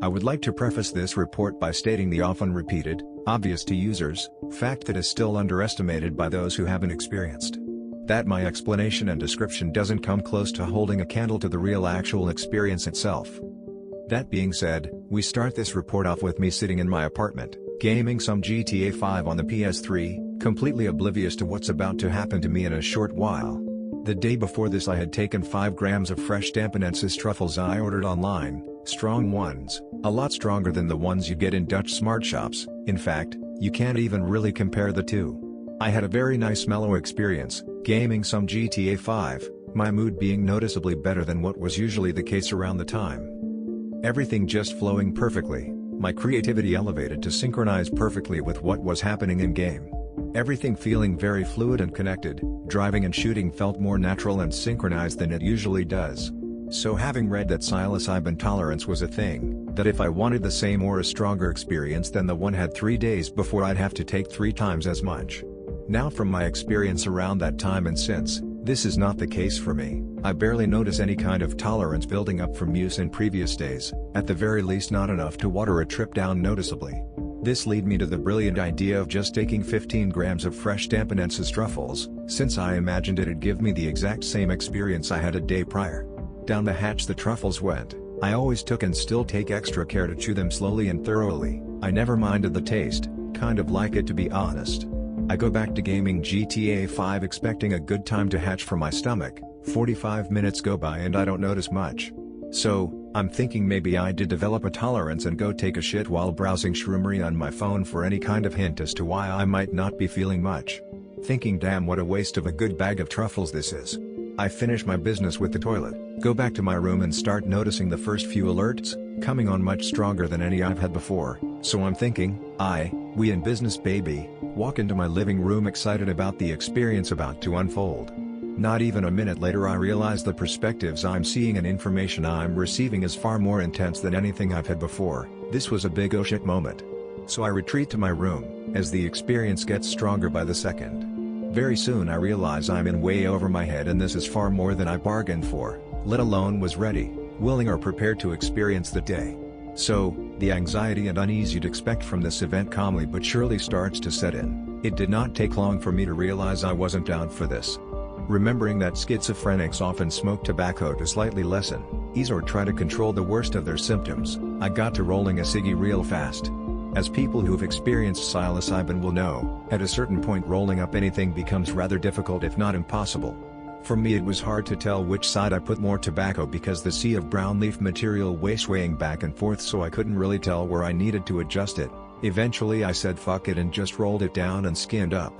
I would like to preface this report by stating the often repeated, obvious to users, fact that is still underestimated by those who haven't experienced. That my explanation and description doesn't come close to holding a candle to the real actual experience itself. That being said, we start this report off with me sitting in my apartment, gaming some GTA 5 on the PS3, completely oblivious to what's about to happen to me in a short while. The day before this I had taken 5 grams of fresh Stampenensis truffles I ordered online, strong ones, a lot stronger than the ones you get in Dutch smart shops. In fact, you can't even really compare the two. I had a very nice mellow experience, gaming some GTA 5, my mood being noticeably better than what was usually the case around the time. Everything just flowing perfectly, my creativity elevated to synchronize perfectly with what was happening in-game. Everything feeling very fluid and connected, driving and shooting felt more natural and synchronized than it usually does. So having read that psilocybin tolerance was a thing, that if I wanted the same or a stronger experience than the one had 3 days before I'd have to take 3 times as much. Now from my experience around that time and since, this is not the case for me. I barely notice any kind of tolerance building up from use in previous days, at the very least not enough to water a trip down noticeably. This led me to the brilliant idea of just taking 15 grams of fresh Stampenensis truffles, since I imagined it'd give me the exact same experience I had a day prior. Down the hatch the truffles went. I always took and still take extra care to chew them slowly and thoroughly. I never minded the taste, kind of like it to be honest. I go back to gaming GTA 5 expecting a good time to hatch from my stomach. 45 minutes go by and I don't notice much. So, I'm thinking maybe I did develop a tolerance and go take a shit while browsing Shroomery on my phone for any kind of hint as to why I might not be feeling much. Thinking damn what a waste of a good bag of truffles this is. I finish my business with the toilet, go back to my room and start noticing the first few alerts, coming on much stronger than any I've had before, so I'm thinking, we in business baby, walk into my living room excited about the experience about to unfold. Not even a minute later I realize the perspectives I'm seeing and information I'm receiving is far more intense than anything I've had before. This was a big oh shit moment. So I retreat to my room, as the experience gets stronger by the second. Very soon I realize I'm in way over my head and this is far more than I bargained for, let alone was ready, willing or prepared to experience the day. So, the anxiety and unease you'd expect from this event calmly but surely starts to set in. It did not take long for me to realize I wasn't down for this. Remembering that schizophrenics often smoke tobacco to slightly lessen, ease or try to control the worst of their symptoms, I got to rolling a ciggy real fast. As people who've experienced psilocybin will know, at a certain point rolling up anything becomes rather difficult if not impossible. For me it was hard to tell which side I put more tobacco because the sea of brown leaf material was swaying back and forth so I couldn't really tell where I needed to adjust it. Eventually I said fuck it and just rolled it down and skinned up.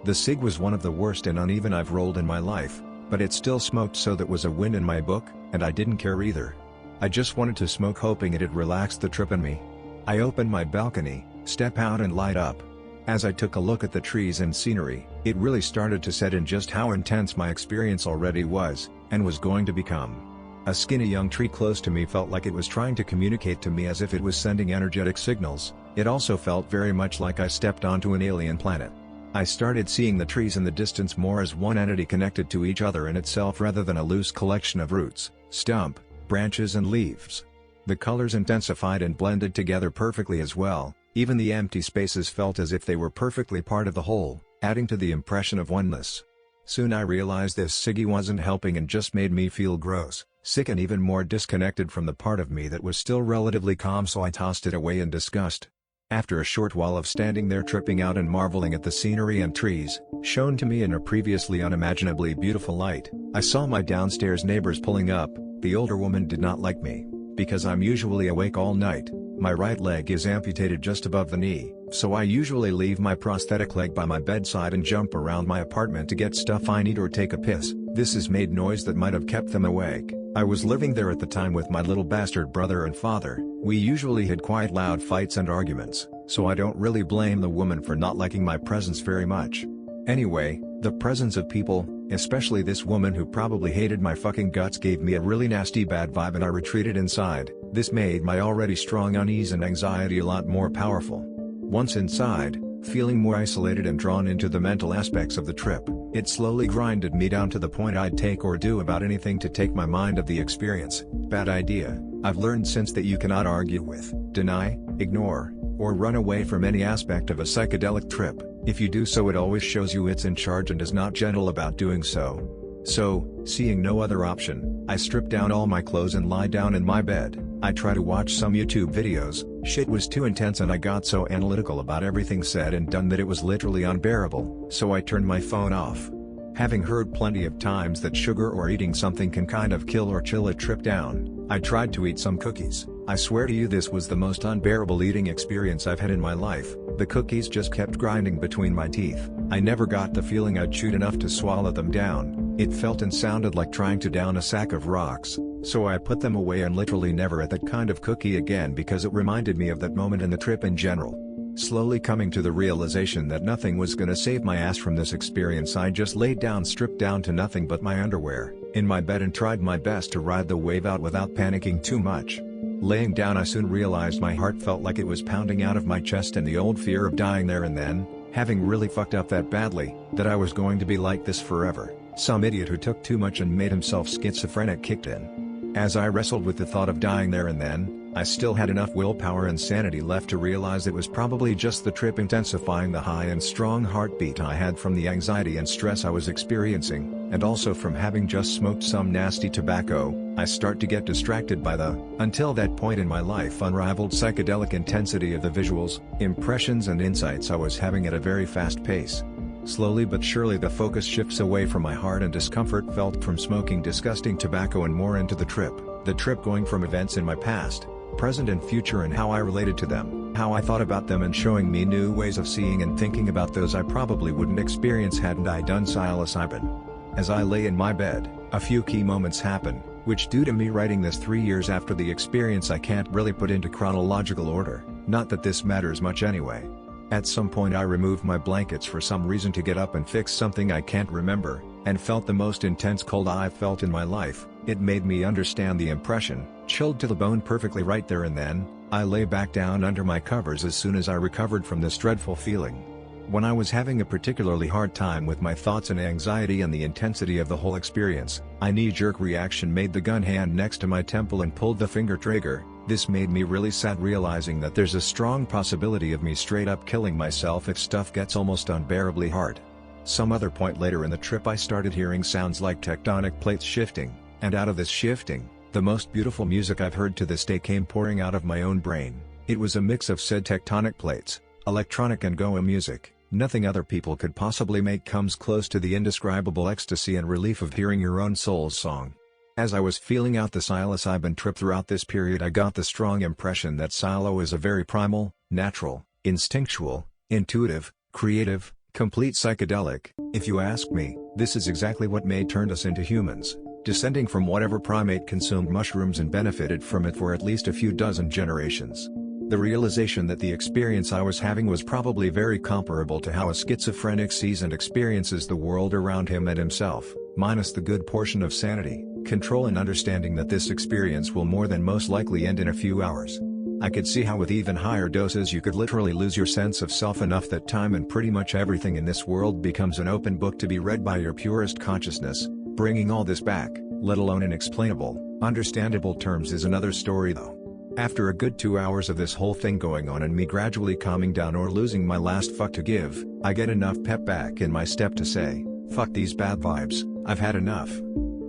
The cig was one of the worst and uneven I've rolled in my life, but it still smoked so that was a win in my book, and I didn't care either. I just wanted to smoke hoping it'd relax the trip in me. I opened my balcony, step out and light up. As I took a look at the trees and scenery, it really started to set in just how intense my experience already was, and was going to become. A skinny young tree close to me felt like it was trying to communicate to me as if it was sending energetic signals. It also felt very much like I stepped onto an alien planet. I started seeing the trees in the distance more as one entity connected to each other in itself rather than a loose collection of roots, stump, branches and leaves. The colors intensified and blended together perfectly as well, even the empty spaces felt as if they were perfectly part of the whole, adding to the impression of oneness. Soon I realized this ciggy wasn't helping and just made me feel gross, sick and even more disconnected from the part of me that was still relatively calm, so I tossed it away in disgust. After a short while of standing there tripping out and marveling at the scenery and trees, shown to me in a previously unimaginably beautiful light, I saw my downstairs neighbors pulling up. The older woman did not like me, because I'm usually awake all night. My right leg is amputated just above the knee, so I usually leave my prosthetic leg by my bedside and jump around my apartment to get stuff I need or take a piss. This has made noise that might have kept them awake. I was living there at the time with my little bastard brother and father. We usually had quite loud fights and arguments, so I don't really blame the woman for not liking my presence very much. Anyway, the presence of people, especially this woman who probably hated my fucking guts, gave me a really nasty bad vibe and I retreated inside. This made my already strong unease and anxiety a lot more powerful. Once inside, feeling more isolated and drawn into the mental aspects of the trip, It slowly grinded me down to the point I'd take or do about anything to take my mind off the experience. Bad idea. I've learned since that you cannot argue with, deny, ignore, or run away from any aspect of a psychedelic trip. If you do so, it always shows you it's in charge and is not gentle about doing so. So, seeing no other option, I strip down all my clothes and lie down in my bed. I try to watch some YouTube videos. Shit was too intense and I got so analytical about everything said and done that it was literally unbearable, so I turned my phone off. Having heard plenty of times that sugar or eating something can kind of kill or chill a trip down, I tried to eat some cookies. I swear to you, this was the most unbearable eating experience I've had in my life. The cookies just kept grinding between my teeth. I never got the feeling I'd chewed enough to swallow them down. It felt and sounded like trying to down a sack of rocks, so I put them away and literally never ate that kind of cookie again because it reminded me of that moment in the trip in general. Slowly coming to the realization that nothing was gonna save my ass from this experience, I just laid down, stripped down to nothing but my underwear, in my bed and tried my best to ride the wave out without panicking too much. Laying down, I soon realized my heart felt like it was pounding out of my chest, and the old fear of dying there and then, having really fucked up that badly, that I was going to be like this forever. Some idiot who took too much and made himself schizophrenic kicked in. As I wrestled with the thought of dying there and then, I still had enough willpower and sanity left to realize it was probably just the trip intensifying the high and strong heartbeat I had from the anxiety and stress I was experiencing, and also from having just smoked some nasty tobacco. I start to get distracted by the, until that point in my life, unrivaled psychedelic intensity of the visuals, impressions and insights I was having at a very fast pace. Slowly but surely the focus shifts away from my heart and discomfort felt from smoking disgusting tobacco and more into the trip going from events in my past, present and future and how I related to them, how I thought about them, and showing me new ways of seeing and thinking about those I probably wouldn't experience hadn't I done psilocybin. As I lay in my bed, a few key moments happen, which due to me writing this 3 years after the experience I can't really put into chronological order, not that this matters much anyway. At some point I removed my blankets for some reason to get up and fix something I can't remember, and felt the most intense cold I've felt in my life. It made me understand the impression, chilled to the bone perfectly right there and then. I lay back down under my covers as soon as I recovered from this dreadful feeling. When I was having a particularly hard time with my thoughts and anxiety and the intensity of the whole experience, a knee-jerk reaction made the gun hand next to my temple and pulled the finger trigger. This made me really sad, realizing that there's a strong possibility of me straight up killing myself if stuff gets almost unbearably hard. Some other point later in the trip I started hearing sounds like tectonic plates shifting, and out of this shifting, the most beautiful music I've heard to this day came pouring out of my own brain. It was a mix of said tectonic plates, electronic and Goa music. Nothing other people could possibly make comes close to the indescribable ecstasy and relief of hearing your own soul's song. As I was feeling out the psilocybin trip throughout this period, I got the strong impression that psilo is a very primal, natural, instinctual, intuitive, creative, complete psychedelic. If you ask me, this is exactly what turned us into humans, descending from whatever primate consumed mushrooms and benefited from it for at least a few dozen generations. The realization that the experience I was having was probably very comparable to how a schizophrenic sees and experiences the world around him and himself, minus the good portion of sanity, control and understanding that this experience will more than most likely end in a few hours. I could see how with even higher doses you could literally lose your sense of self enough that time and pretty much everything in this world becomes an open book to be read by your purest consciousness. Bringing all this back, let alone in explainable, understandable terms, is another story though. After a good 2 hours of this whole thing going on and me gradually calming down or losing my last fuck to give, I get enough pep back in my step to say, fuck these bad vibes, I've had enough.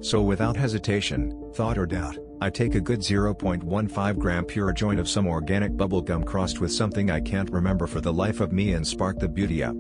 So without hesitation, thought or doubt, I take a good 0.15 gram pure joint of some organic bubblegum crossed with something I can't remember for the life of me and spark the beauty up.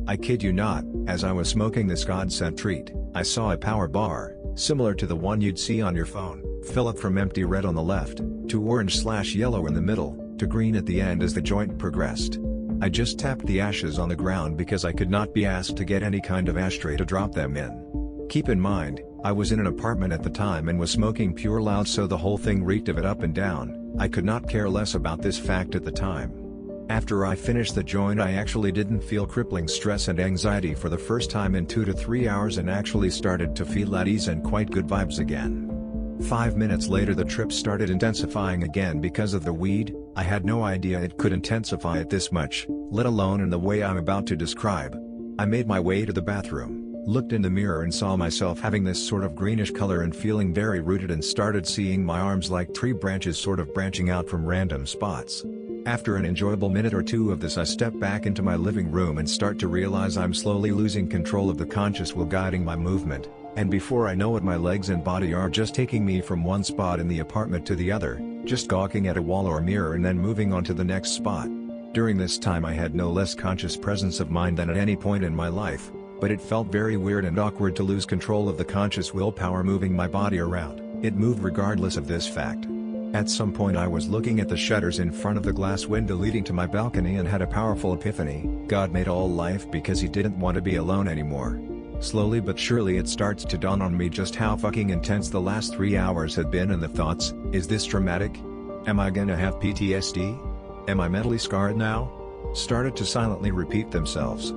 I kid you not, as I was smoking this godsend treat, I saw a power bar, similar to the one you'd see on your phone, fill up from empty red on the left, to orange/yellow in the middle, to green at the end as the joint progressed. I just tapped the ashes on the ground because I could not be asked to get any kind of ashtray to drop them in. Keep in mind, I was in an apartment at the time and was smoking pure loud, so the whole thing reeked of it up and down. I could not care less about this fact at the time. After I finished the joint, I actually didn't feel crippling stress and anxiety for the first time in 2 to 3 hours and actually started to feel at ease and quite good vibes again. 5 minutes later the trip started intensifying again because of the weed. I had no idea it could intensify it this much, let alone in the way I'm about to describe. I made my way to the bathroom, Looked in the mirror and saw myself having this sort of greenish color and feeling very rooted, and started seeing my arms like tree branches sort of branching out from random spots. After an enjoyable minute or two of this, I step back into my living room and start to realize I'm slowly losing control of the conscious will guiding my movement, and before I know it my legs and body are just taking me from one spot in the apartment to the other, just gawking at a wall or mirror and then moving on to the next spot. During this time I had no less conscious presence of mind than at any point in my life, but it felt very weird and awkward to lose control of the conscious willpower moving my body around. It moved regardless of this fact. At some point I was looking at the shutters in front of the glass window leading to my balcony and had a powerful epiphany: God made all life because he didn't want to be alone anymore. Slowly but surely it starts to dawn on me just how fucking intense the last 3 hours had been, and the thoughts, is this dramatic? Am I gonna have PTSD? Am I mentally scarred now? Started to silently repeat themselves.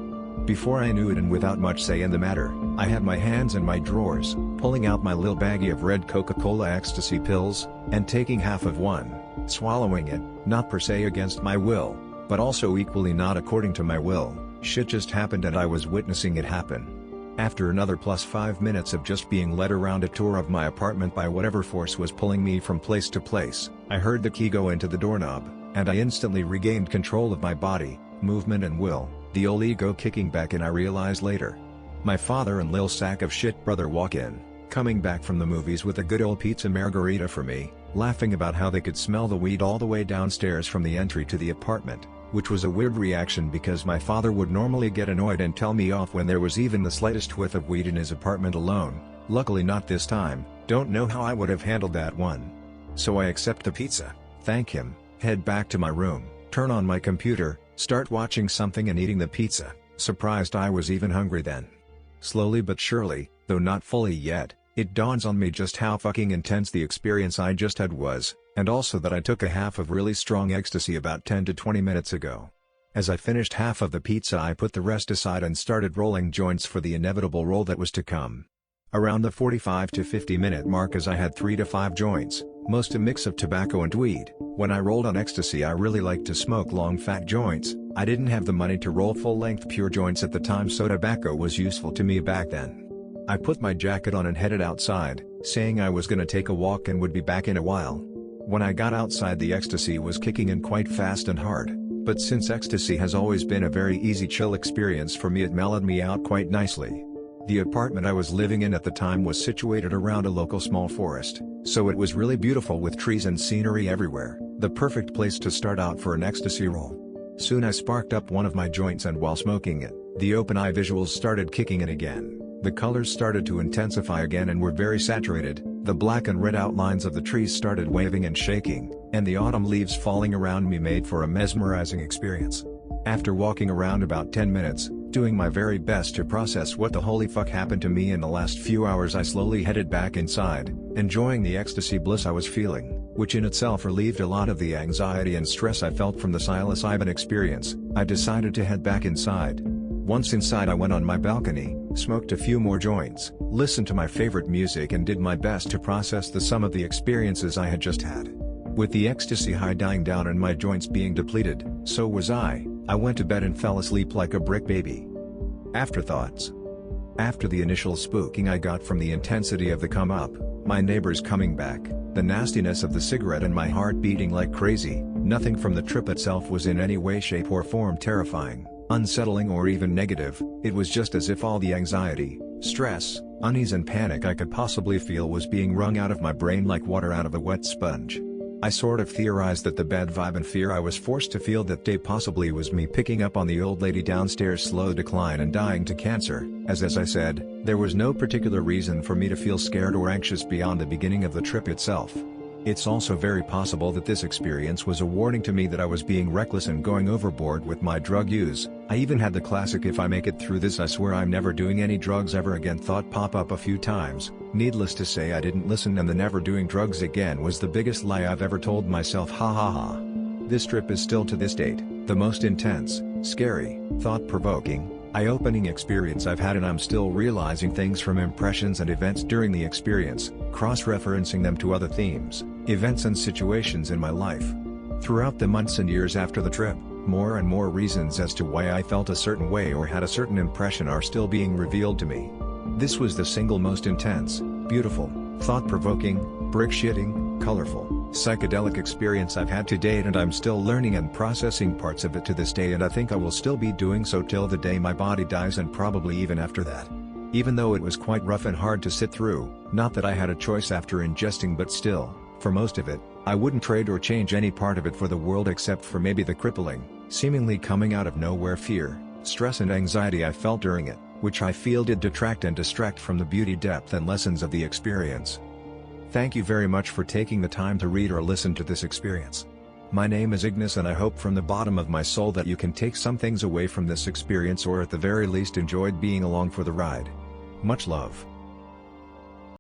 Before I knew it, and without much say in the matter, I had my hands in my drawers, pulling out my little baggie of red Coca-Cola ecstasy pills, and taking half of one, swallowing it, not per se against my will, but also equally not according to my will. Shit just happened and I was witnessing it happen. After another plus 5 minutes of just being led around a tour of my apartment by whatever force was pulling me from place to place, I heard the key go into the doorknob, and I instantly regained control of my body, movement and will, the old ego kicking back, and I realized later. My father and lil sack of shit brother walk in, coming back from the movies with a good old pizza margarita for me, laughing about how they could smell the weed all the way downstairs from the entry to the apartment, which was a weird reaction because my father would normally get annoyed and tell me off when there was even the slightest whiff of weed in his apartment alone. Luckily not this time. Don't know how I would have handled that one. So I accept the pizza, thank him, head back to my room, turn on my computer, start watching something and eating the pizza, surprised I was even hungry then. Slowly but surely, though not fully yet, it dawns on me just how fucking intense the experience I just had was, and also that I took a half of really strong ecstasy about 10 to 20 minutes ago. As I finished half of the pizza I put the rest aside and started rolling joints for the inevitable roll that was to come. Around the 45 to 50 minute mark, as I had 3 to 5 joints, most a mix of tobacco and weed. When I rolled on ecstasy I really liked to smoke long fat joints. I didn't have the money to roll full-length pure joints at the time, so tobacco was useful to me back then. I put my jacket on and headed outside, saying I was gonna take a walk and would be back in a while. When I got outside the ecstasy was kicking in quite fast and hard, but since ecstasy has always been a very easy chill experience for me, it mellowed me out quite nicely. The apartment I was living in at the time was situated around a local small forest, so it was really beautiful with trees and scenery everywhere, the perfect place to start out for an ecstasy roll. Soon I sparked up one of my joints, and while smoking it, the open eye visuals started kicking in again. The colors started to intensify again and were very saturated, the black and red outlines of the trees started waving and shaking, and the autumn leaves falling around me made for a mesmerizing experience. After walking around about 10 minutes, doing my very best to process what the holy fuck happened to me in the last few hours, I slowly headed back inside, enjoying the ecstasy bliss I was feeling, which in itself relieved a lot of the anxiety and stress I felt from the psilocybin experience. I decided to head back inside. Once inside I went on my balcony, smoked a few more joints, listened to my favorite music and did my best to process the sum of the experiences I had just had. With the ecstasy high dying down and my joints being depleted, so was I went to bed and fell asleep like a brick baby. Afterthoughts. After the initial spooking I got from the intensity of the come up, my neighbors coming back, the nastiness of the cigarette and my heart beating like crazy, nothing from the trip itself was in any way, shape or form terrifying, unsettling or even negative. It was just as if all the anxiety, stress, unease and panic I could possibly feel was being wrung out of my brain like water out of a wet sponge. I sort of theorized that the bad vibe and fear I was forced to feel that day possibly was me picking up on the old lady downstairs' slow decline and dying to cancer, as I said, there was no particular reason for me to feel scared or anxious beyond the beginning of the trip itself. It's also very possible that this experience was a warning to me that I was being reckless and going overboard with my drug use. I even had the classic "if I make it through this I swear I'm never doing any drugs ever again" thought pop up a few times. Needless to say I didn't listen, and the never doing drugs again was the biggest lie I've ever told myself. Ha ha ha. This trip is still to this date, the most intense, scary, thought-provoking, eye-opening experience I've had, and I'm still realizing things from impressions and events during the experience, cross-referencing them to other themes, events and situations in my life. Throughout the months and years after the trip, More and more reasons as to why I felt a certain way or had a certain impression are still being revealed to me. This was the single most intense, beautiful, thought-provoking, brick-shitting, colorful, psychedelic experience I've had to date, and I'm still learning and processing parts of it to this day, and I think I will still be doing so till the day my body dies, and probably even after that. Even though it was quite rough and hard to sit through, not that I had a choice after ingesting, but still, for most of it, I wouldn't trade or change any part of it for the world except for maybe the crippling, seemingly coming out of nowhere fear, stress and anxiety I felt during it, which I feel did detract and distract from the beauty, depth and lessons of the experience. Thank you very much for taking the time to read or listen to this experience. My name is Ignis, and I hope from the bottom of my soul that you can take some things away from this experience, or at the very least enjoyed being along for the ride. Much love.